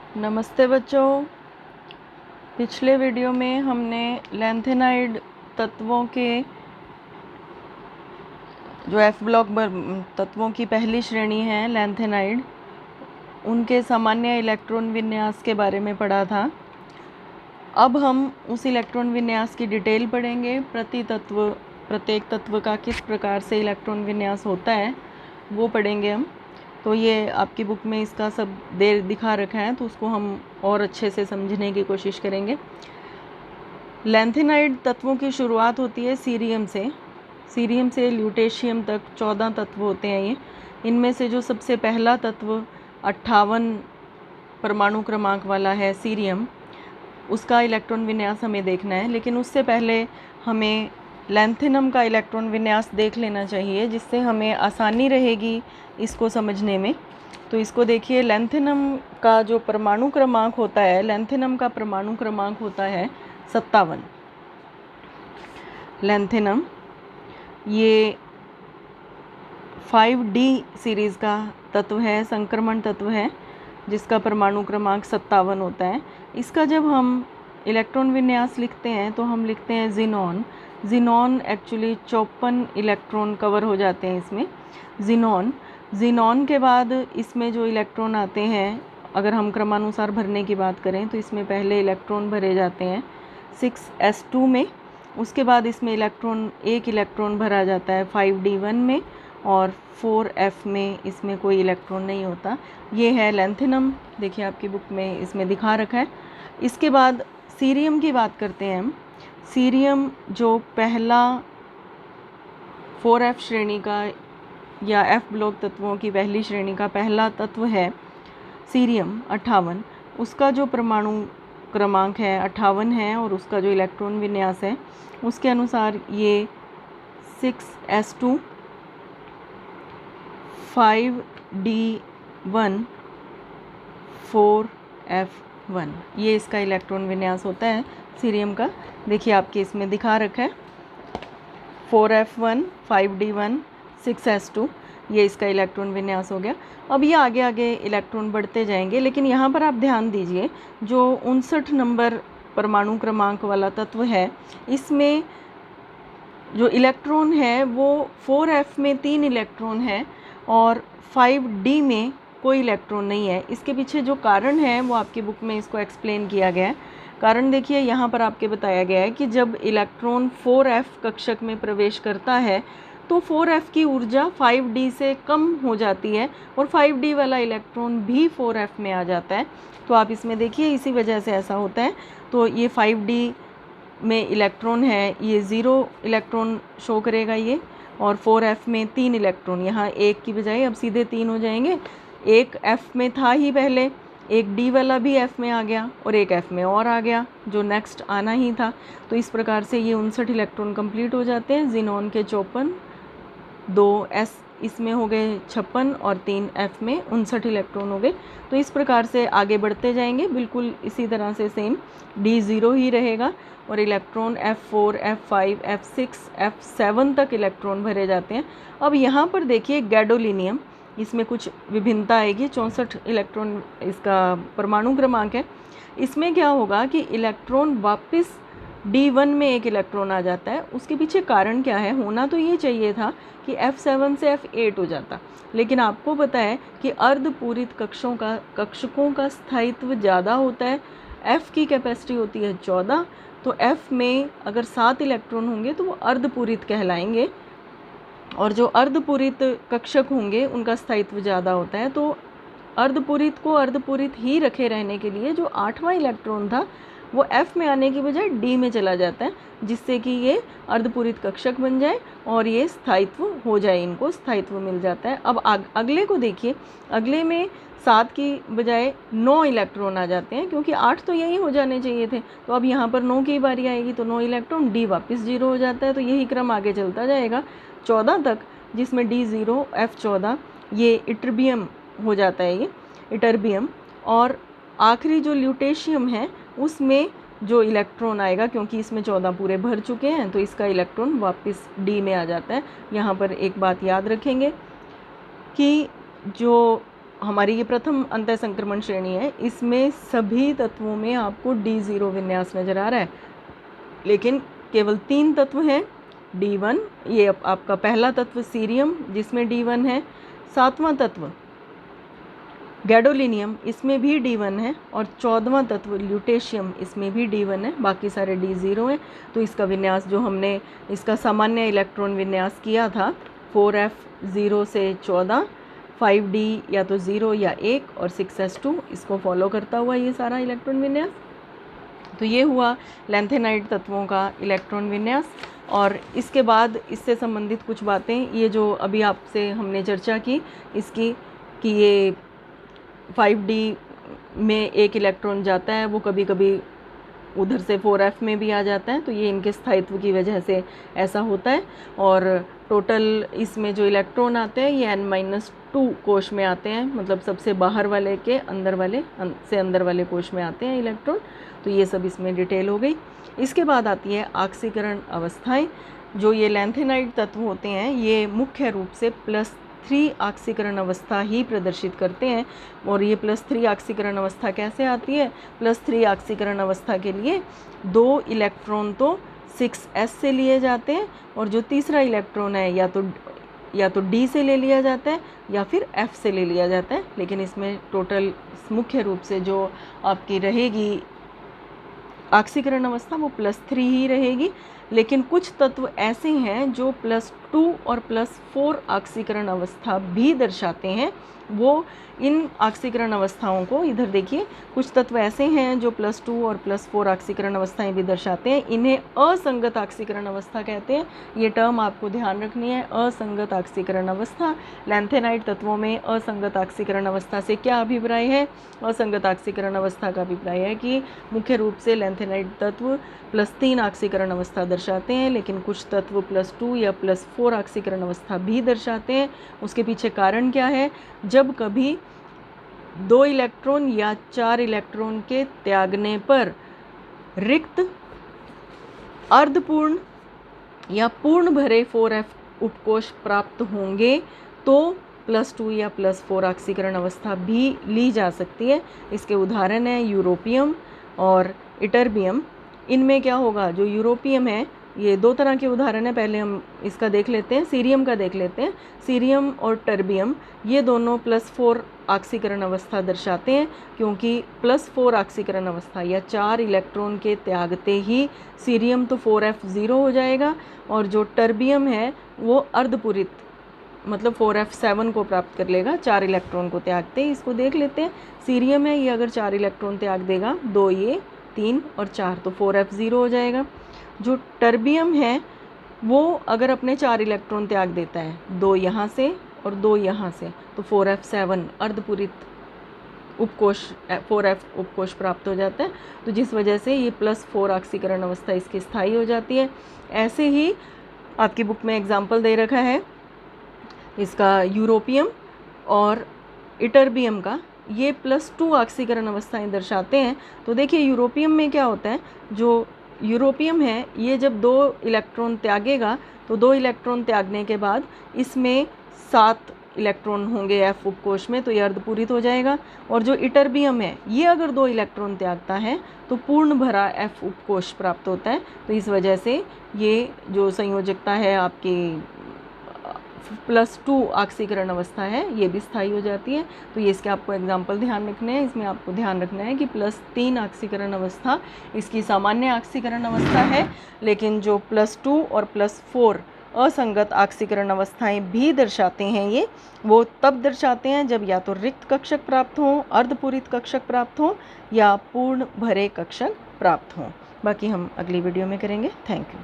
नमस्ते बच्चों। पिछले वीडियो में हमने लैंथेनाइड तत्वों के जो एफ ब्लॉक तत्वों की पहली श्रेणी है लैंथेनाइड, उनके सामान्य इलेक्ट्रॉन विन्यास के बारे में पढ़ा था। अब हम उस इलेक्ट्रॉन विन्यास की डिटेल पढ़ेंगे। प्रत्येक तत्व का किस प्रकार से इलेक्ट्रॉन विन्यास होता है वो पढ़ेंगे हम। तो ये आपकी बुक में इसका सब दिखा रखा है, तो उसको हम और अच्छे से समझने की कोशिश करेंगे। लैंथेनाइड तत्वों की शुरुआत होती है सीरियम से ल्यूटेशियम तक 14 तत्व होते हैं ये। इनमें से जो सबसे पहला तत्व 58 परमाणु क्रमांक वाला है सीरियम, उसका इलेक्ट्रॉन विन्यास हमें देखना है। लेकिन उससे पहले हमें लैंथेनम का इलेक्ट्रॉन विन्यास देख लेना चाहिए, जिससे हमें आसानी रहेगी इसको समझने में। तो इसको देखिए, लैंथेनम का जो परमाणु क्रमांक होता है, लैंथेनम का परमाणु क्रमांक होता है 57। लैंथेनम ये 5D सीरीज़ का तत्व है, संक्रमण तत्व है, जिसका परमाणु क्रमांक 57 होता है। इसका जब हम इलेक्ट्रॉन विन्यास लिखते हैं तो हम लिखते हैं जिनॉन एक्चुअली 54 इलेक्ट्रॉन कवर हो जाते हैं इसमें। जिनॉन के बाद इसमें जो इलेक्ट्रॉन आते हैं, अगर हम क्रमानुसार भरने की बात करें तो इसमें पहले इलेक्ट्रॉन भरे जाते हैं 6s2 में। उसके बाद इसमें एक इलेक्ट्रॉन भरा जाता है 5d1 में, और 4f में इसमें कोई इलेक्ट्रॉन नहीं होता। ये है लैंथेनम, देखिए आपकी बुक में इसमें दिखा रखा है। इसके बाद सीरियम की बात करते हैं हम। सीरियम जो पहला 4f श्रेणी का या f ब्लॉक तत्वों की पहली श्रेणी का पहला तत्व है सीरियम 58, उसका जो परमाणु क्रमांक है 58 है, और उसका जो इलेक्ट्रॉन विन्यास है उसके अनुसार ये 6s2 5d1 4f1, ये इसका इलेक्ट्रॉन विन्यास होता है सीरियम का। देखिए आपके इसमें दिखा रखा है 4f1 5d1 6s2, ये इसका इलेक्ट्रॉन विन्यास हो गया। अब ये आगे आगे इलेक्ट्रॉन बढ़ते जाएंगे, लेकिन यहाँ पर आप ध्यान दीजिए, जो 59 नंबर परमाणु क्रमांक वाला तत्व है, इसमें जो इलेक्ट्रॉन है वो 4f में 3 इलेक्ट्रॉन है और 5d में कोई इलेक्ट्रॉन नहीं है। इसके पीछे जो कारण है वो आपकी बुक में इसको एक्सप्लेन किया गया है। कारण देखिए, यहाँ पर आपके बताया गया है कि जब इलेक्ट्रॉन 4f कक्षक में प्रवेश करता है तो 4f की ऊर्जा 5d से कम हो जाती है और 5d वाला इलेक्ट्रॉन भी 4f में आ जाता है। तो आप इसमें देखिए, इसी वजह से ऐसा होता है। तो ये 5d में इलेक्ट्रॉन है, ये 0 इलेक्ट्रॉन शो करेगा ये, और 4f में 3 इलेक्ट्रॉन, यहाँ एक की बजाय अब सीधे 3 हो जाएंगे। एक f में था ही पहले, एक d वाला भी f में आ गया और एक f में और आ गया जो नेक्स्ट आना ही था। तो इस प्रकार से ये 59 इलेक्ट्रॉन कंप्लीट हो जाते हैं। जिनॉन के 54, 2s इसमें हो गए 56 और 3f में 59 इलेक्ट्रॉन हो गए। तो इस प्रकार से आगे बढ़ते जाएंगे, बिल्कुल इसी तरह से सेम d 0 ही रहेगा और electron f4 f5 f6 f7 तक इलेक्ट्रॉन भरे जाते हैं। अब यहाँ पर देखिए गैडोलिनियम, इसमें कुछ विभिन्नता आएगी। 64 इलेक्ट्रॉन इसका परमाणु क्रमांक है। इसमें क्या होगा कि इलेक्ट्रॉन वापस d1 में एक इलेक्ट्रॉन आ जाता है। उसके पीछे कारण क्या है? होना तो ये चाहिए था कि f7 से f8 हो जाता, लेकिन आपको पता है कि अर्धपूरित कक्षकों का स्थायित्व ज़्यादा होता है। f की कैपेसिटी होती है 14, तो f में अगर 7 इलेक्ट्रॉन होंगे तो वो अर्धपूरित कहलाएंगे, और जो अर्धपूरित कक्षक होंगे उनका स्थायित्व ज़्यादा होता है। तो अर्धपूरित को अर्धपूरित ही रखे रहने के लिए जो 8वां इलेक्ट्रॉन था वो f में आने की बजाय d में चला जाता है, जिससे कि ये अर्धपूरित कक्षक बन जाए और ये स्थायित्व हो जाए, इनको स्थायित्व मिल जाता है। अब अगले को देखिए, अगले में 7 की बजाय 9 इलेक्ट्रॉन आ जाते हैं, क्योंकि 8 तो यही हो जाने चाहिए थे। तो अब यहाँ पर 9 की बारी आएगी तो 9 इलेक्ट्रॉन, d वापस 0 हो जाता है। तो यही क्रम आगे चलता जाएगा 14 तक, जिसमें d 0 f14 ये इटर्बियम हो जाता है, ये इटर्बियम। और आखिरी जो ल्यूटेशियम है उसमें जो इलेक्ट्रॉन आएगा, क्योंकि इसमें 14 पूरे भर चुके हैं, तो इसका इलेक्ट्रॉन वापस d में आ जाता है। यहाँ पर एक बात याद रखेंगे कि जो हमारी ये प्रथम अंतः संक्रमण श्रेणी है, इसमें सभी तत्वों में आपको D0 विन्यास नज़र आ रहा है, लेकिन केवल 3 तत्व हैं। D1 ये आपका पहला तत्व सीरियम जिसमें D1 है, 7वां तत्व गैडोलिनियम इसमें भी D1 है, और 14वां तत्व ल्यूटेशियम इसमें भी D1 है, बाकी सारे D0 हैं। तो इसका विन्यास जो हमने इसका सामान्य इलेक्ट्रॉन विन्यास किया था 4f0 से 14, 5d या तो 0 या 1 और 6s2, इसको फॉलो करता हुआ ये सारा इलेक्ट्रॉन विन्यास। तो ये हुआ लैंथेनाइड तत्वों का इलेक्ट्रॉन विन्यास। और इसके बाद इससे संबंधित कुछ बातें, ये जो अभी आपसे हमने चर्चा की इसकी कि ये 5d में एक इलेक्ट्रॉन जाता है, वो कभी कभी उधर से 4f में भी आ जाता है, तो ये इनके स्थायित्व की वजह से ऐसा होता है। और टोटल इसमें जो इलेक्ट्रॉन आते हैं ये n-2 कोश में आते हैं, मतलब सबसे बाहर वाले के अंदर वाले से अंदर वाले कोश में आते हैं इलेक्ट्रॉन। तो ये सब इसमें डिटेल हो गई। इसके बाद आती है ऑक्सीकरण अवस्थाएं। जो ये लैंथेनाइड तत्व होते हैं ये मुख्य रूप से +3 ऑक्सीकरण अवस्था ही प्रदर्शित करते हैं। और ये +3 ऑक्सीकरण अवस्था कैसे आती है? +3 ऑक्सीकरण अवस्था के लिए 2 इलेक्ट्रॉन तो 6s से लिए जाते हैं, और जो तीसरा इलेक्ट्रॉन है या तो D से ले लिया जाता है या फिर F से ले लिया जाता है। लेकिन इसमें टोटल मुख्य रूप से जो आपकी रहेगी ऑक्सीकरण अवस्था वो +3 ही रहेगी। लेकिन कुछ तत्व ऐसे हैं जो +2 और +4 ऑक्सीकरण अवस्था भी दर्शाते हैं। वो इन ऑक्सीकरण अवस्थाओं को इधर देखिए, कुछ तत्व ऐसे हैं जो +2 और +4 ऑक्सीकरण अवस्थाएं भी दर्शाते हैं। इन्हें असंगत ऑक्सीकरण अवस्था कहते हैं। ये टर्म आपको ध्यान रखनी है, असंगत ऑक्सीकरण अवस्था। लैंथेनाइड तत्वों में असंगत ऑक्सीकरण अवस्था से क्या अभिप्राय है? असंगत ऑक्सीकरण अवस्था का अभिप्राय है कि मुख्य रूप से लैंथेनाइड तत्व +3 ऑक्सीकरण अवस्था दर्शाते हैं, लेकिन कुछ तत्व +2 या +4 ऑक्सीकरण अवस्था भी दर्शाते हैं। उसके पीछे कारण क्या है? जब कभी 2 इलेक्ट्रॉन या 4 इलेक्ट्रॉन के त्यागने पर रिक्त, अर्धपूर्ण या पूर्ण भरे 4f उपकोष प्राप्त होंगे तो +2 या +4 ऑक्सीकरण अवस्था भी ली जा सकती है। इसके उदाहरण है यूरोपियम और इटर्बियम। इनमें क्या होगा? जो यूरोपियम है, ये 2 तरह के उदाहरण है, पहले हम इसका देख लेते हैं, सीरियम का देख लेते हैं। सीरियम और टर्बियम ये दोनों +4 ऑक्सीकरण अवस्था दर्शाते हैं, क्योंकि +4 ऑक्सीकरण अवस्था या 4 इलेक्ट्रॉन के त्यागते ही सीरियम तो 4f0 हो जाएगा, और जो टर्बियम है वो अर्धपूरित मतलब 4f7 को प्राप्त कर लेगा 4 इलेक्ट्रॉन को त्यागते ही। इसको देख लेते हैं। सीरियम है, ये अगर 4 इलेक्ट्रॉन त्याग देगा, 2 ये 3 और 4, तो 4f0 हो जाएगा। जो टर्बियम है वो अगर अपने 4 इलेक्ट्रॉन त्याग देता है, 2 यहाँ से और 2 यहाँ से, तो 4f7 अर्धपूरित उपकोष 4f उपकोष प्राप्त हो जाता है। तो जिस वजह से ये +4 ऑक्सीकरण अवस्था इसकी स्थायी हो जाती है। ऐसे ही आपकी बुक में एग्जाम्पल दे रखा है इसका यूरोपियम और इटर्बियम का, ये +2 ऑक्सीकरण अवस्थाएं दर्शाते हैं। तो देखिए यूरोपियम में क्या होता है, जो यूरोपियम है ये जब 2 इलेक्ट्रॉन त्यागेगा तो 2 इलेक्ट्रॉन त्यागने के बाद इसमें 7 इलेक्ट्रॉन होंगे F उपकोष में, तो ये अर्धपूरित हो जाएगा। और जो इटर्बियम है ये अगर 2 इलेक्ट्रॉन त्यागता है तो पूर्ण भरा F उपकोष प्राप्त होता है। तो इस वजह से ये जो संयोजकता है आपकी +2 ऑक्सीकरण अवस्था है ये भी स्थायी हो जाती है। तो ये इसके आपको एग्जाम्पल ध्यान रखने हैं। इसमें आपको ध्यान रखना है कि +3 ऑक्सीकरण अवस्था इसकी सामान्य ऑक्सीकरण अवस्था है, लेकिन जो +2 और +4 असंगत ऑक्सीकरण अवस्थाएं भी दर्शाते हैं ये, वो तब दर्शाते हैं जब या तो रिक्त कक्षक प्राप्त हों, अर्धपूरित कक्षक प्राप्त हों या पूर्ण भरे कक्षक प्राप्त हों। बाकी हम अगली वीडियो में करेंगे। Thank you.